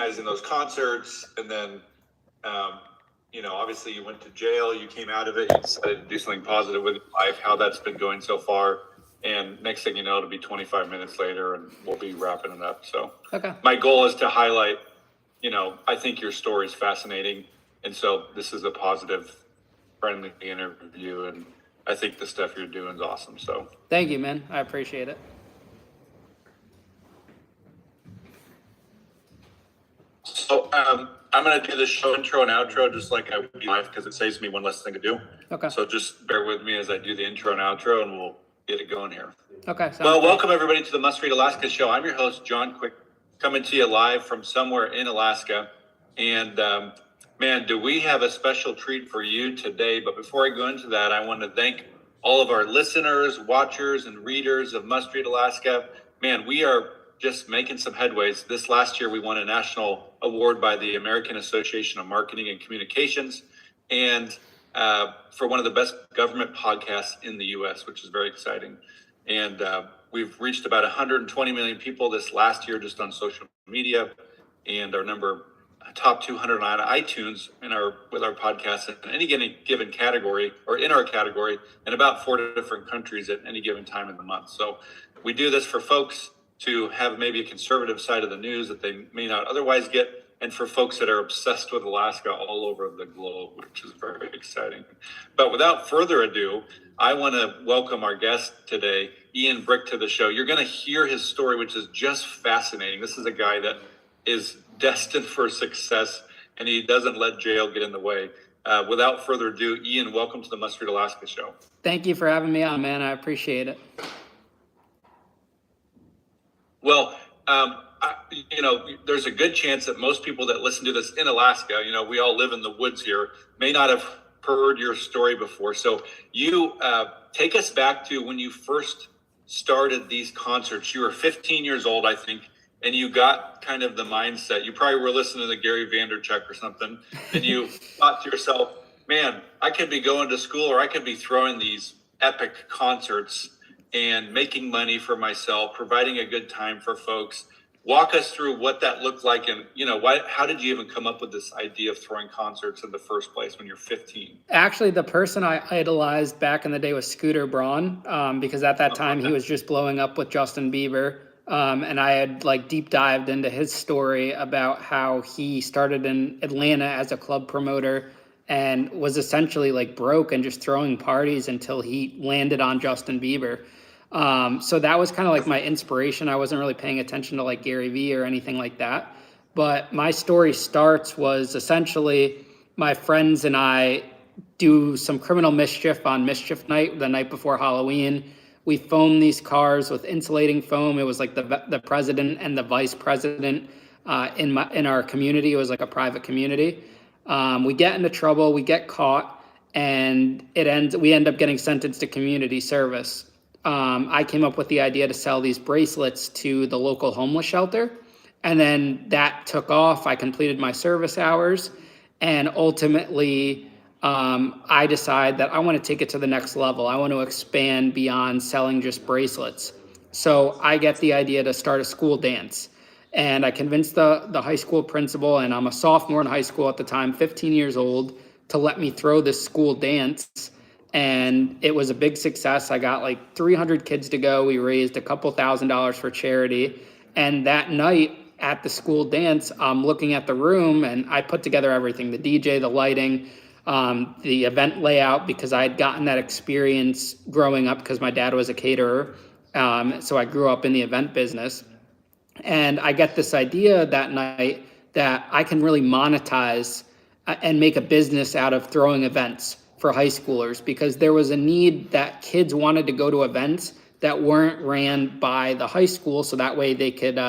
organizing those concerts, and then, obviously you went to jail, you came out of it, you decided to do something positive with your life, how that's been going so far. And next thing you know, it'll be 25 minutes later and we'll be wrapping it up. So My goal is to highlight, I think your story is fascinating. And so this is a positive, friendly interview. And I think the stuff you're doing is awesome. So thank you, man. I appreciate it. So I'm going to do the show intro and outro just like I would be live because it saves me one less thing to do. Okay. So just bear with me as I do the intro and outro and we'll get it going here. Okay. Well, welcome everybody to the Must Read Alaska show. I'm your host, John Quick, coming to you live from somewhere in Alaska. And man, do we have a special treat for you today. But before I go into that, I want to thank all of our listeners, watchers, and readers of Must Read Alaska. Man, we are just making some headways. This last year, we won a national award by the American Association of Marketing and Communications, and for one of the best government podcasts in the U.S., which is very exciting. And we've reached about 120 million people this last year just on social media, and our number top 200 on iTunes with our podcast in any given category or in our category, in about 4 different countries at any given time in the month. So we do this for folks to have maybe a conservative side of the news that they may not otherwise get, and for folks that are obsessed with Alaska all over the globe, which is very exciting. But without further ado, I want to welcome our guest today, Ian Brick, to the show. You're going to hear his story, which is just fascinating. This is a guy that is destined for success, and he doesn't let jail get in the way. Without further ado, Ian, welcome to the Must Read Alaska show. Thank you for having me on, man. I appreciate it. Well, there's a good chance that most people that listen to this in Alaska, we all live in the woods here, may not have heard your story before. So you take us back to when you first started these concerts. You were 15 years old, I think, and you got kind of the mindset. You probably were listening to Gary Vaynerchuk or something, and you thought to yourself, man, I could be going to school or I could be throwing these epic concerts and making money for myself, providing a good time for folks. Walk us through what that looked like, and how did you even come up with this idea of throwing concerts in the first place when you're 15? Actually, the person I idolized back in the day was Scooter Braun, because at that time he was just blowing up with Justin Bieber, and I had deep dived into his story about how he started in Atlanta as a club promoter and was essentially broke and just throwing parties until he landed on Justin Bieber. So that was kind of my inspiration. I wasn't really paying attention to Gary Vee or anything like that. But my story was essentially my friends and I do some criminal mischief on mischief night, the night before Halloween. We foamed these cars with insulating foam. It was the president and the vice president in our community. It was a private community. We get into trouble, we get caught, and we end up getting sentenced to community service. I came up with the idea to sell these bracelets to the local homeless shelter. And then that took off. I completed my service hours. And ultimately, I decide that I want to take it to the next level. I want to expand beyond selling just bracelets. So I get the idea to start a school dance. And I convinced the high school principal, and I'm a sophomore in high school at the time, 15 years old, to let me throw this school dance. And it was a big success. I got 300 kids to go. We raised a couple $1,000s for charity. And that night at the school dance, I'm looking at the room and I put together everything, the DJ, the lighting, the event layout, because I had gotten that experience growing up because my dad was a caterer. So I grew up in the event business. And I get this idea that night that I can really monetize and make a business out of throwing events for high schoolers, because there was a need that kids wanted to go to events that weren't ran by the high school, so that way they could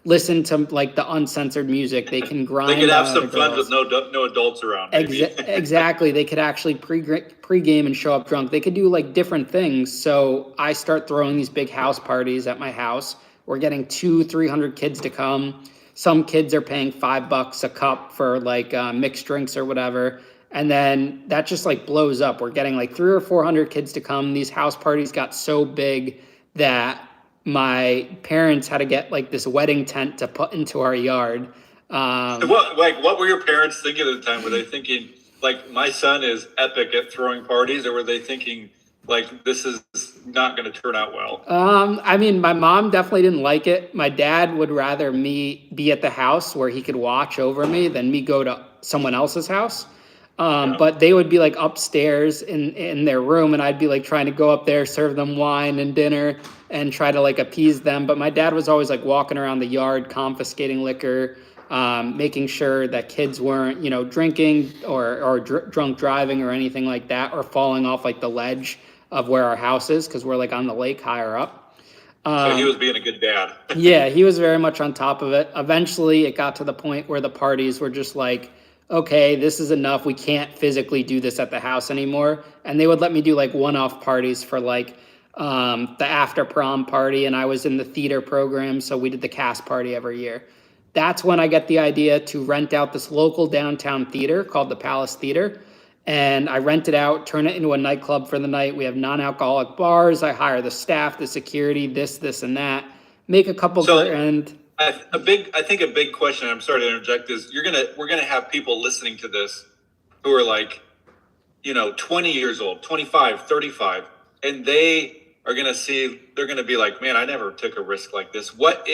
listen to the uncensored music. They can grind. They could have some fun with no adults around. Exactly. They could actually pregame and show up drunk. They could do different things. So I start throwing these big house parties at my house. We're getting 200-300 kids to come. Some kids are paying $5 a cup for mixed drinks or whatever. And then that just blows up. We're getting 300 or 400 kids to come. These house parties got so big that my parents had to get this wedding tent to put into our yard. What were your parents thinking at the time? Were they thinking like my son is epic at throwing parties, or were they thinking like this is not going to turn out well? I mean, my mom definitely didn't like it. My dad would rather me be at the house where he could watch over me than me go to someone else's house. But they would be like upstairs in their room, and I'd be like trying to go up there, serve them wine and dinner, and try to like appease them. But my dad was always like walking around the yard, confiscating liquor, making sure that kids weren't, drinking or drunk driving or anything like that, or falling off like the ledge of where our house is, because we're like on the lake higher up. So he was being a good dad. Yeah, he was very much on top of it. Eventually, it got to the point where the parties were just like, okay, this is enough. We can't physically do this at the house anymore. And they would let me do like one-off parties for like the after prom party. And I was in the theater program, so we did the cast party every year. That's when I get the idea to rent out this local downtown theater called the Palace Theater. And I rent it out, turn it into a nightclub for the night. We have non-alcoholic bars. I hire the staff, the security, this, and that. Make a couple grand. I think a big question, I'm sorry to interject, is we're gonna have people listening to this who are like, 20 years old, 25, 35, and they're gonna be like, man, I never took a risk like this. What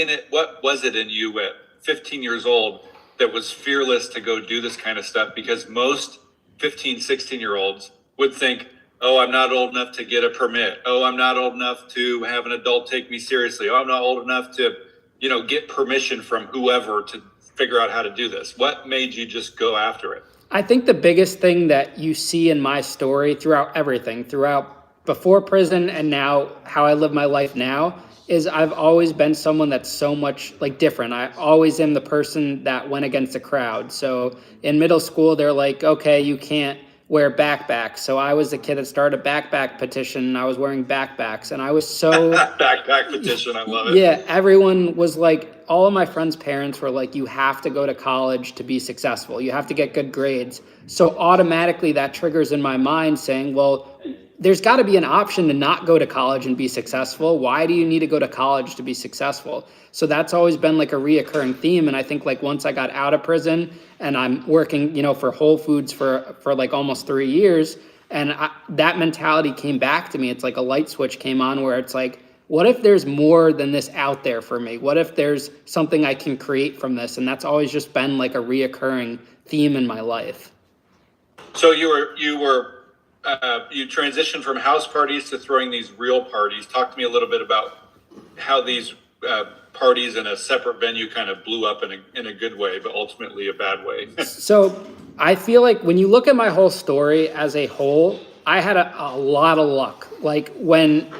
was it in you at 15 years old that was fearless to go do this kind of stuff? Because most 15, 16-year-olds would think, oh, I'm not old enough to get a permit. Oh, I'm not old enough to have an adult take me seriously. Oh, I'm not old enough to, get permission from whoever to figure out how to do this. What made you just go after it? I think the biggest thing that you see in my story throughout everything, throughout before prison and now how I live my life now, is I've always been someone that's so much like different. I always am the person that went against the crowd. So in middle school, they're like, okay, you can't wear backpacks. So I was the kid that started a backpack petition, and I was wearing backpacks, and I was so backpack petition. I love it. Yeah, everyone was like, all of my friends' parents were like, you have to go to college to be successful. You have to get good grades. So automatically that triggers in my mind saying, well, there's got to be an option to not go to college and be successful. Why do you need to go to college to be successful? So that's always been like a reoccurring theme. And I think like once I got out of prison and I'm working, for Whole Foods for like almost 3 years, and that mentality came back to me. It's like a light switch came on where it's like, what if there's more than this out there for me? What if there's something I can create from this? And that's always just been like a reoccurring theme in my life. So you transitioned from house parties to throwing these real parties. Talk to me a little bit about how these parties in a separate venue kind of blew up in a good way, but ultimately a bad way. So I feel like when you look at my whole story as a whole, I had a lot of luck. Like when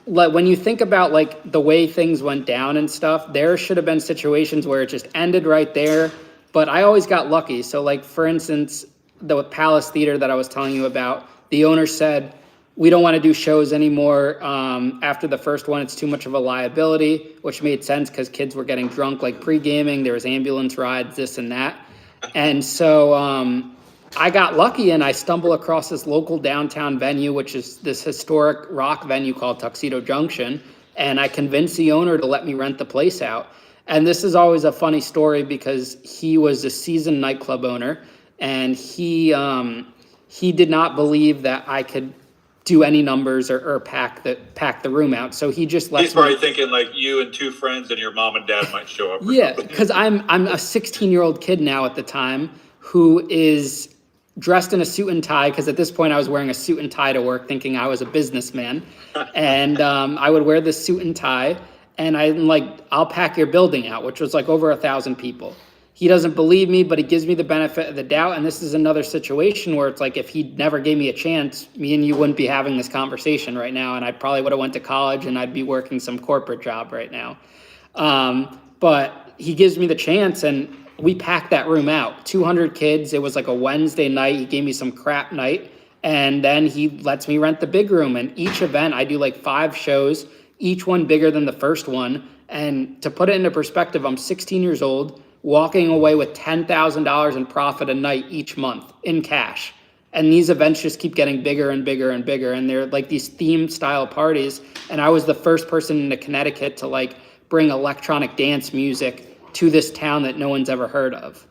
you think about like the way things went down and stuff, there should have been situations where it just ended right there. But I always got lucky. So like, for instance, the Palace Theater that I was telling you about, the owner said, we don't want to do shows anymore. After the first one, it's too much of a liability, which made sense because kids were getting drunk like pre-gaming. There was ambulance rides, this and that. And so I got lucky and I stumbled across this local downtown venue, which is this historic rock venue called Tuxedo Junction. And I convinced the owner to let me rent the place out. And this is always a funny story because he was a seasoned nightclub owner. And he did not believe that I could do any numbers or pack the room out. So he just lets He's probably thinking like you and two friends and your mom and dad might show up. Yeah, because I'm a 16-year-old kid now at the time who is dressed in a suit and tie, because at this point I was wearing a suit and tie to work thinking I was a businessman. And I would wear this suit and tie and I'm like, I'll pack your building out, which was like over 1,000 people. He doesn't believe me, but he gives me the benefit of the doubt. And this is another situation where it's like, if he never gave me a chance, me and you wouldn't be having this conversation right now. And I probably would have went to college and I'd be working some corporate job right now. But he gives me the chance and we packed that room out. 200 kids. It was like a Wednesday night. He gave me some crap night. And then he lets me rent the big room. And each event, I do like 5 shows, each one bigger than the first one. And to put it into perspective, I'm 16 years old, walking away with $10,000 in profit a night each month in cash. And these events just keep getting bigger and bigger and bigger. And they're like these themed style parties. And I was the first person in Connecticut to like bring electronic dance music to this town that no one's ever heard of.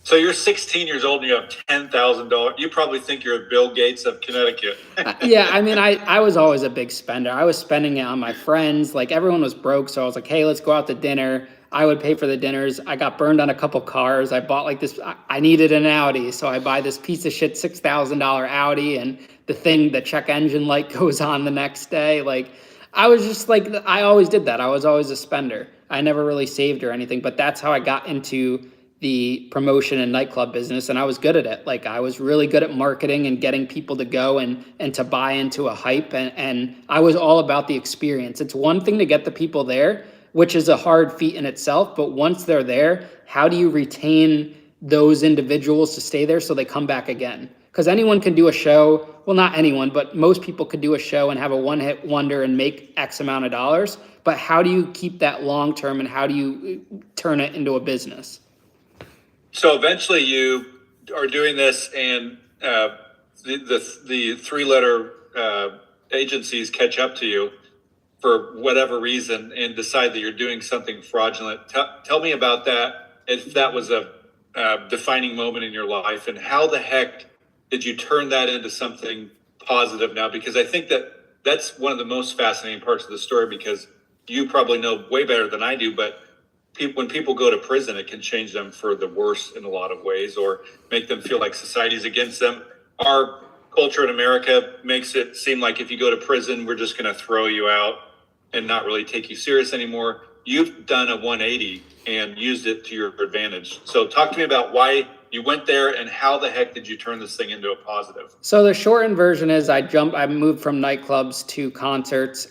So you're 16 years old and you have $10,000. You probably think you're Bill Gates of Connecticut. Yeah, I mean, I was always a big spender. I was spending it on my friends. Like, everyone was broke, so I was like, hey, let's go out to dinner. I would pay for the dinners. I got burned on a couple cars. I bought like this, I needed an Audi, so I buy this piece of shit $6,000 Audi, and the check engine light goes on the next day. Like, I was just like, I always did that. I was always a spender. I never really saved or anything, but that's how I got into the promotion and nightclub business, and I was good at it. Like, I was really good at marketing and getting people to go and to buy into a hype, and I was all about the experience. It's one thing to get the people there, which is a hard feat in itself, but once they're there, how do you retain those individuals to stay there so they come back again? Because anyone can do a show, well, not anyone, but most people could do a show and have a one-hit wonder and make X amount of dollars, but how do you keep that long term, and how do you turn it into a business? So eventually you are doing this, and the three-letter agencies catch up to you for whatever reason and decide that you're doing something fraudulent. Tell me about that, if that was a defining moment in your life, and how the heck did you turn that into something positive now? Because I think that's one of the most fascinating parts of the story, because you probably know way better than I do, but when people go to prison, it can change them for the worse in a lot of ways, or make them feel like society's against them. Our culture in America makes it seem like if you go to prison, we're just going to throw you out and not really take you serious anymore. You've done a 180 and used it to your advantage. So talk to me about why you went there, and how the heck did you turn this thing into a positive? So the shortened version is I moved from nightclubs to concerts,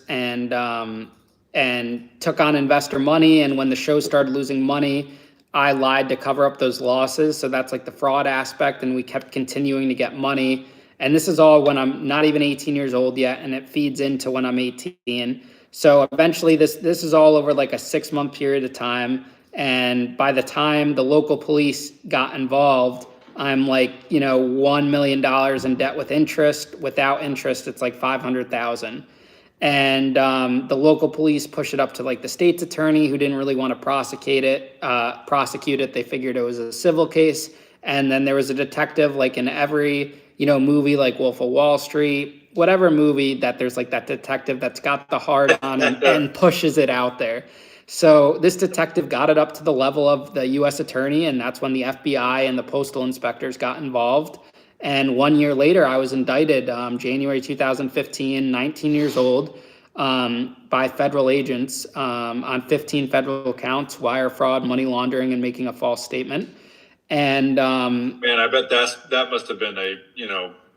and took on investor money. And when the show started losing money, I lied to cover up those losses. So that's like the fraud aspect. And we kept continuing to get money. And this is all when I'm not even 18 years old yet, and it feeds into when I'm 18. So eventually this is all over like a 6-month period of time. And by the time the local police got involved, I'm like, $1 million in debt with interest. Without interest, it's like 500,000. And the local police pushed it up to like the state's attorney, who didn't really want to prosecute it. They figured it was a civil case. And then there was a detective, like in every, movie like Wolf of Wall Street, whatever movie, that there's like that detective that's got the hard on and pushes it out there. So this detective got it up to the level of the U.S. attorney, and that's when the FBI and the postal inspectors got involved. And 1 year later, I was indicted, January 2015, 19 years old, by federal agents on 15 federal counts: wire fraud, money laundering, and making a false statement. And man, I bet that must have been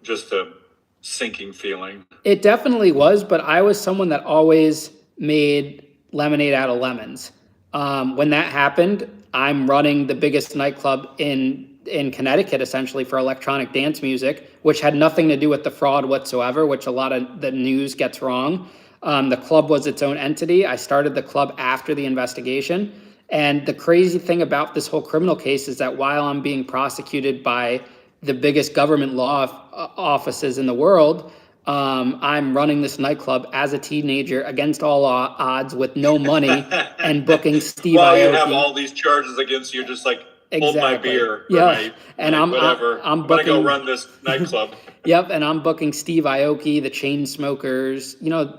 just a sinking feeling. It definitely was, but I was someone that always made lemonade out of lemons. When that happened, I'm running the biggest nightclub in Connecticut, essentially, for electronic dance music, which had nothing to do with the fraud whatsoever, which a lot of the news gets wrong. The club was its own entity. I started the club after the investigation. And the crazy thing about this whole criminal case is that while I'm being prosecuted by the biggest government law offices in the world, I'm running this nightclub as a teenager against all odds with no money and booking Steve Well, you Aoki. have all these charges against you, just like, hold my beer. Yeah, and I'm gonna go run this nightclub. Yep, and I'm booking Steve Aoki, the Chainsmokers,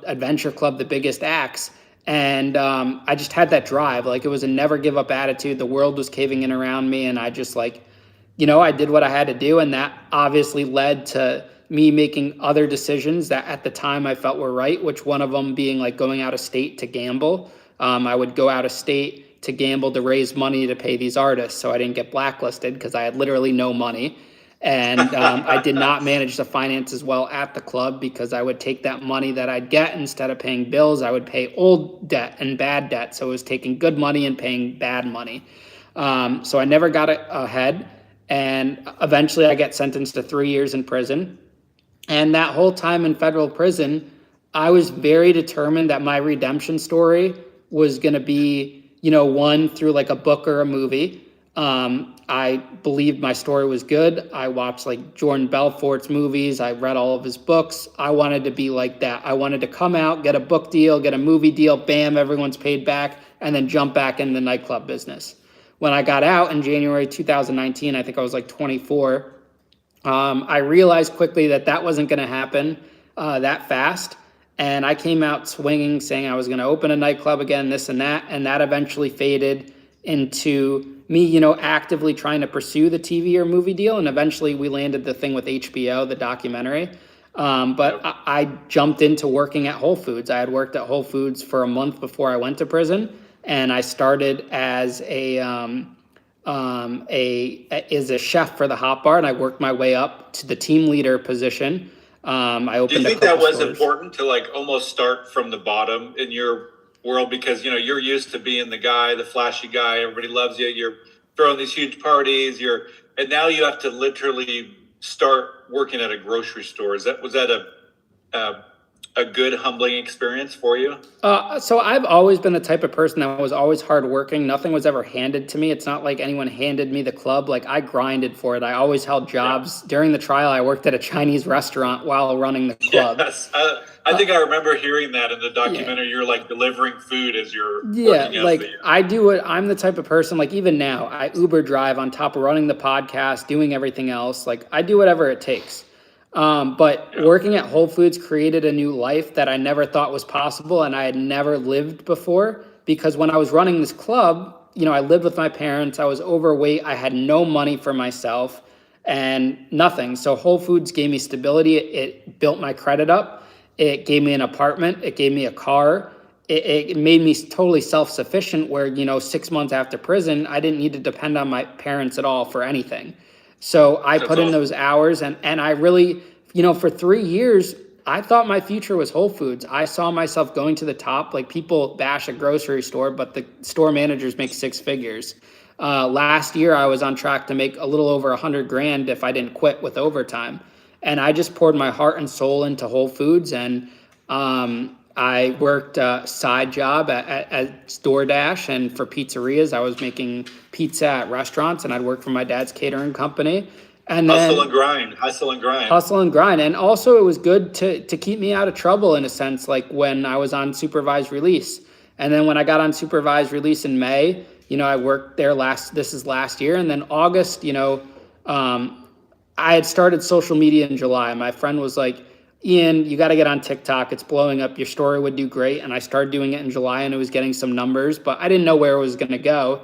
Adventure Club, the biggest acts. And I just had that drive. Like, it was a never give up attitude. The world was caving in around me, and I just I did what I had to do, and that obviously led to me making other decisions that at the time I felt were right, which one of them being like going out of state to gamble. I would go out of state to gamble to raise money to pay these artists, so I didn't get blacklisted because I had literally no money. And I did not manage the finances well at the club, because I would take that money that I'd get, instead of paying bills, I would pay old debt and bad debt. So it was taking good money and paying bad money. So I never got ahead. And eventually I get sentenced to 3 years in prison. And that whole time in federal prison, I was very determined that my redemption story was going to be, one through like a book or a movie. I believed my story was good. I watched like Jordan Belfort's movies. I read all of his books. I wanted to be like that. I wanted to come out, get a book deal, get a movie deal. Bam, everyone's paid back. and then jump back in the nightclub business. When I got out in January 2019, I think I was like 24. I realized quickly that that wasn't going to happen that fast. And I came out swinging, saying I was going to open a nightclub again, this and that. And that eventually faded into me, actively trying to pursue the TV or movie deal. And eventually we landed the thing with HBO, the documentary. But I jumped into working at Whole Foods. I had worked at Whole Foods for a month before I went to prison. And I started as a chef for the hot bar, and I worked my way up to the team leader position. I opened. Do you think that was important to like almost start from the bottom in your world, because you're used to being the guy, the flashy guy, everybody loves you, you're throwing these huge parties, and now you have to literally start working at a grocery store. Was that a good humbling experience for you? So I've always been the type of person that was always hardworking. Nothing was ever handed to me. It's not like anyone handed me the club. Like, I grinded for it. I always held jobs. Yeah. During the trial, I worked at a Chinese restaurant while running the club. Yes. I think I remember hearing that in the documentary. Yeah. You're like delivering food as you're working like I do it. I'm the type of person, like even now, I Uber drive on top of running the podcast, doing everything else. Like, I do whatever it takes. But working at Whole Foods created a new life that I never thought was possible, and I had never lived before, because when I was running this club, I lived with my parents, I was overweight, I had no money for myself and nothing. So Whole Foods gave me stability. It built my credit up. It gave me an apartment. It gave me a car. It made me totally self-sufficient where, 6 months after prison, I didn't need to depend on my parents at all for anything. So I put in those hours, and I really, for 3 years, I thought my future was Whole Foods. I saw myself going to the top. Like, people bash a grocery store, but the store managers make six figures. Last year, I was on track to make a little over $100,000 if I didn't quit with overtime. And I just poured my heart and soul into Whole Foods, and I worked a side job at DoorDash, and for pizzerias, I was making pizza at restaurants, and I'd work for my dad's catering company. And then hustle and grind. And also, it was good to keep me out of trouble, in a sense, like when I was on supervised release. And then when I got on supervised release in May, I worked there this is last year. And then August, I had started social media in July. My friend was like, Ian, you got to get on TikTok. It's blowing up. Your story would do great. And I started doing it in July, and it was getting some numbers, but I didn't know where it was going to go.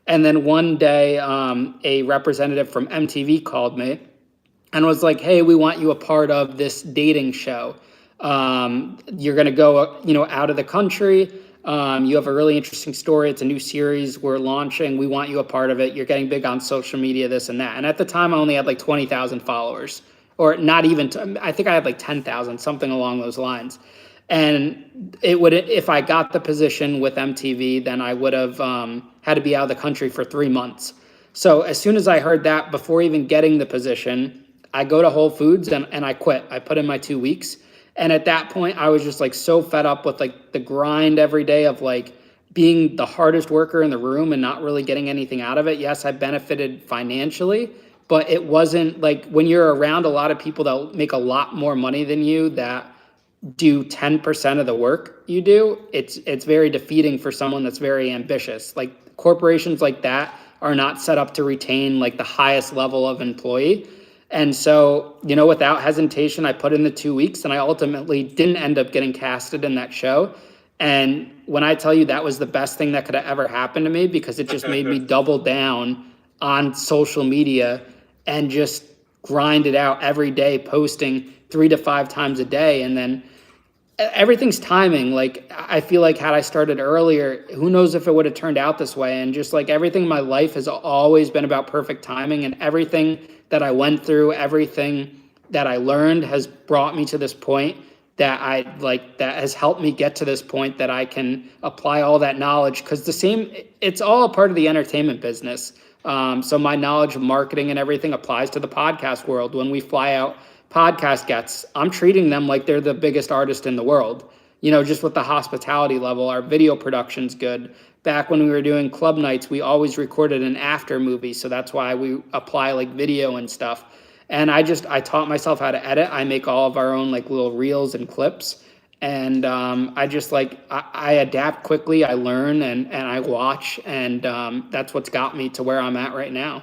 And then one day, a representative from MTV called me and was like, hey, we want you a part of this dating show. You're going to go, out of the country. You have a really interesting story. It's a new series we're launching. We want you a part of it. You're getting big on social media, this and that. And at the time, I only had like 20,000 followers. Or not even, I think I had like 10,000, something along those lines. And if I got the position with MTV, then I would have had to be out of the country for 3 months. So as soon as I heard that, before even getting the position, I go to Whole Foods and I quit. I put in my 2 weeks. And at that point, I was just like so fed up with like the grind every day of like being the hardest worker in the room and not really getting anything out of it. Yes, I benefited financially, but it wasn't like when you're around a lot of people that make a lot more money than you that do 10% of the work you do, it's very defeating for someone that's very ambitious. Like, corporations like that are not set up to retain like the highest level of employee. And so, without hesitation, I put in the 2 weeks, and I ultimately didn't end up getting casted in that show. And when I tell you that was the best thing that could have ever happened to me, because it just made me double down on social media and just grind it out every day, posting 3 to 5 times a day. And then everything's timing. Like, I feel like had I started earlier, who knows if it would have turned out this way. And just like everything in my life has always been about perfect timing, and everything that I went through, everything that I learned has brought me to this point that that has helped me get to this point that I can apply all that knowledge. Because it's all a part of the entertainment business. So my knowledge of marketing and everything applies to the podcast world. When we fly out podcast guests, I'm treating them like they're the biggest artist in the world. Just with the hospitality level, our video production's good. Back when we were doing club nights, we always recorded an after movie. So that's why we apply like video and stuff. And I taught myself how to edit. I make all of our own like little reels and clips. And I just I adapt quickly, I learn, and I watch, and that's what's got me to where I'm at right now.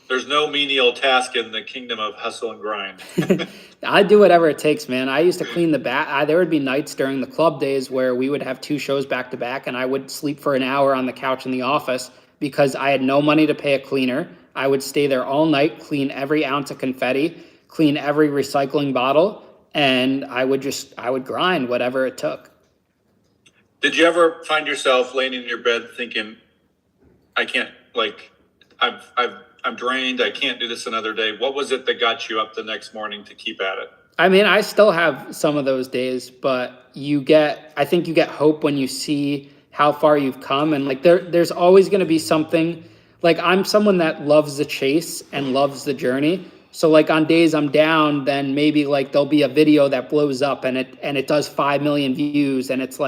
There's no menial task in the kingdom of hustle and grind. I do whatever it takes, man. I used to clean the back. There would be nights during the club days where we would have 2 shows back to back, and I would sleep for an hour on the couch in the office because I had no money to pay a cleaner. I would stay there all night, clean every ounce of confetti, clean every recycling bottle, and I would grind whatever it took. Did you ever find yourself laying in your bed thinking, I can't, I'm drained, I can't do this another day? What was it that got you up the next morning to keep at it? I mean, I still have some of those days, but I think you get hope when you see how far you've come. And there's always going to be something. I'm someone that loves the chase and loves the journey. So on days I'm down, then maybe there'll be a video that blows up and it does 5 million views. And it's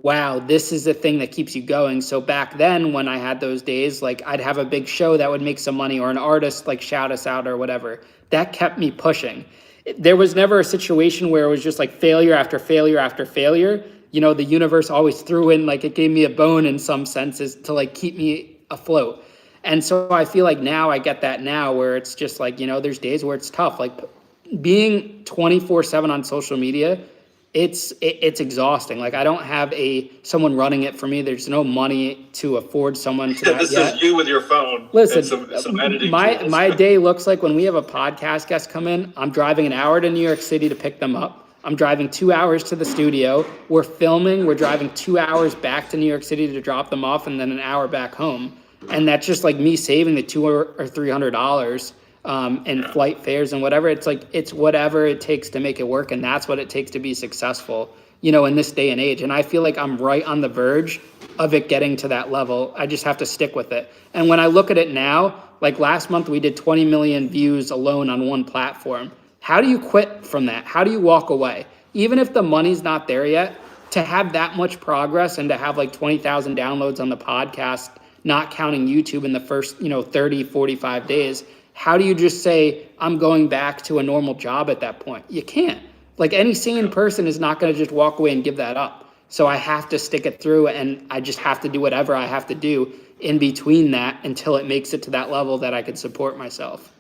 wow, this is the thing that keeps you going. So back then when I had those days, I'd have a big show that would make some money, or an artist shout us out or whatever. That kept me pushing. There was never a situation where it was just failure after failure after failure. The universe always threw in, it gave me a bone in some senses to keep me afloat. And so I feel now I get that now, where it's just there's days where it's tough. Being 24/7 on social media, it's exhausting. I don't have someone running it for me. There's no money to afford someone to that This yet. is you with your phone. Listen, and some editing tools. my day looks like when we have a podcast guest come in, I'm driving an hour to New York City to pick them up. I'm driving 2 hours to the studio. We're filming. We're driving 2 hours back to New York City to drop them off, and then an hour back home. And that's just me saving the $200 or $300 in flight fares and whatever. It's whatever it takes to make it work, and that's what it takes to be successful, in this day and age. And I feel I'm right on the verge of it getting to that level. I just have to stick with it. And when I look at it now, last month we did 20 million views alone on one platform. How do you quit from that? How do you walk away? Even if the money's not there yet, to have that much progress and to have 20,000 downloads on the podcast, not counting YouTube in the first, 30, 45 days, how do you just say, I'm going back to a normal job at that point? You can't. Any sane person is not going to just walk away and give that up. So I have to stick it through, and I just have to do whatever I have to do in between that until it makes it to that level that I could support myself.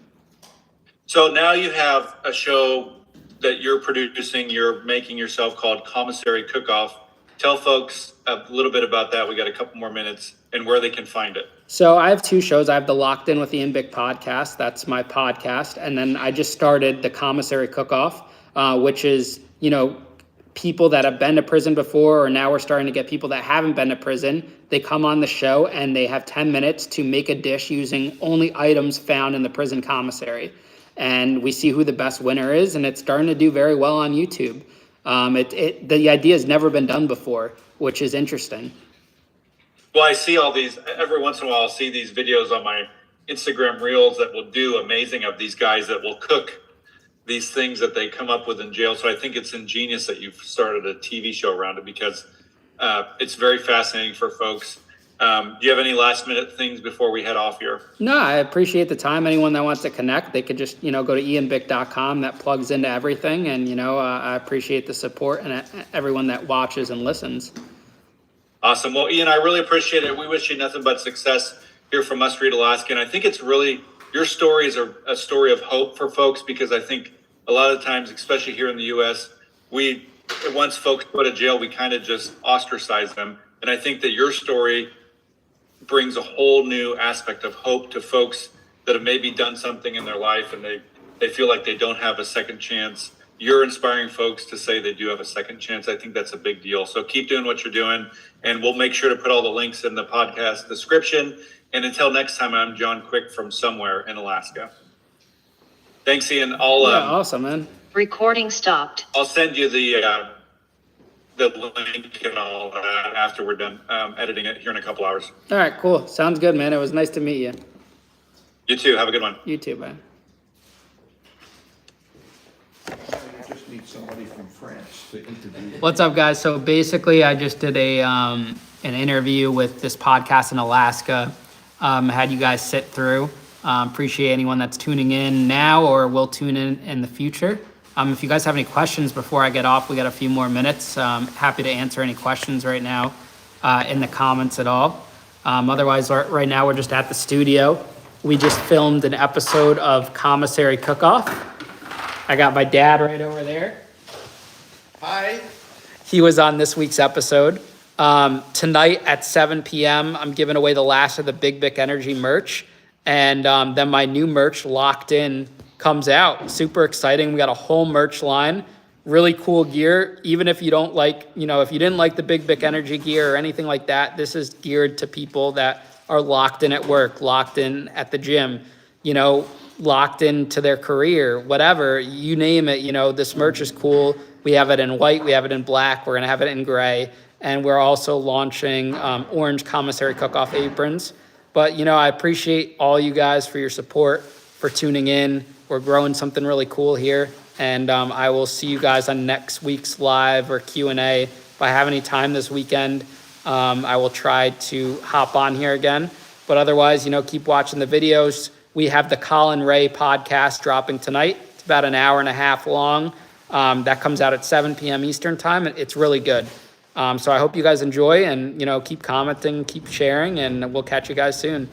So now you have a show that you're producing, you're making yourself, called Commissary Cook-Off. Tell folks a little bit about that. We got a couple more minutes, and where they can find it. So I have 2 shows. I have the Locked In with Ian Bick podcast. That's my podcast. And then I just started the Commissary Cook-Off, which is, people that have been to prison before, or now we're starting to get people that haven't been to prison. They come on the show and they have 10 minutes to make a dish using only items found in the prison commissary. And we see who the best winner is, and it's starting to do very well on YouTube. The idea has never been done before, which is interesting. Well, I see all these, every once in a while, I'll see these videos on my Instagram reels that will do amazing, of these guys that will cook these things that they come up with in jail. So I think it's ingenious that you've started a TV show around it, because it's very fascinating for folks. Do you have any last minute things before we head off here? No, I appreciate the time. Anyone that wants to connect, they could just, go to ianbick.com. That plugs into everything. And, I appreciate the support and everyone that watches and listens. Awesome. Well, Ian, I really appreciate it. We wish you nothing but success here from Must Read Alaska. And I think it's really, your stories are a story of hope for folks, because I think a lot of times, especially here in the U.S., once folks go to jail, we kind of just ostracize them. And I think that your story brings a whole new aspect of hope to folks that have maybe done something in their life and they feel like they don't have a second chance. You're inspiring folks to say they do have a second chance. I think that's a big deal. So keep doing what you're doing, and we'll make sure to put all the links in the podcast description. And until next time, I'm John Quick from somewhere in Alaska. Thanks, Ian. Awesome, man. Recording stopped. I'll send you the link and all that after we're done editing it here in a couple hours. All right, cool. Sounds good, man. It was nice to meet you. You too. Have a good one. You too, man. I just need somebody from France to interview. What's up, guys? So basically, I just did an interview with this podcast in Alaska. Had you guys sit through. Appreciate anyone that's tuning in now or will tune in the future. If you guys have any questions before I get off, we got a few more minutes. Happy to answer any questions right now in the comments at all. Otherwise, right now we're just at the studio. We just filmed an episode of Commissary Cook-Off. I got my dad right over there. Hi. He was on this week's episode. Tonight at 7 p.m., I'm giving away the last of the Big Bic Energy merch. And then my new merch, Locked In, comes out. Super exciting. We got a whole merch line. Really cool gear. Even if you don't like, if you didn't like the Big Bic Energy gear or anything like that, this is geared to people that are locked in at work, locked in at the gym, locked into their career, whatever, you name it. This merch is cool. We have it in white. We have it in black. We're going to have it in gray. And we're also launching orange Commissary Cook-Off aprons. But, I appreciate all you guys for your support, for tuning in. We're growing something really cool here. And I will see you guys on next week's live or Q&A. If I have any time this weekend, I will try to hop on here again. But otherwise, keep watching the videos. We have the Colin Ray podcast dropping tonight. It's about an hour and a half long. That comes out at 7 p.m. Eastern time. It's really good. So I hope you guys enjoy and, keep commenting, keep sharing, and we'll catch you guys soon.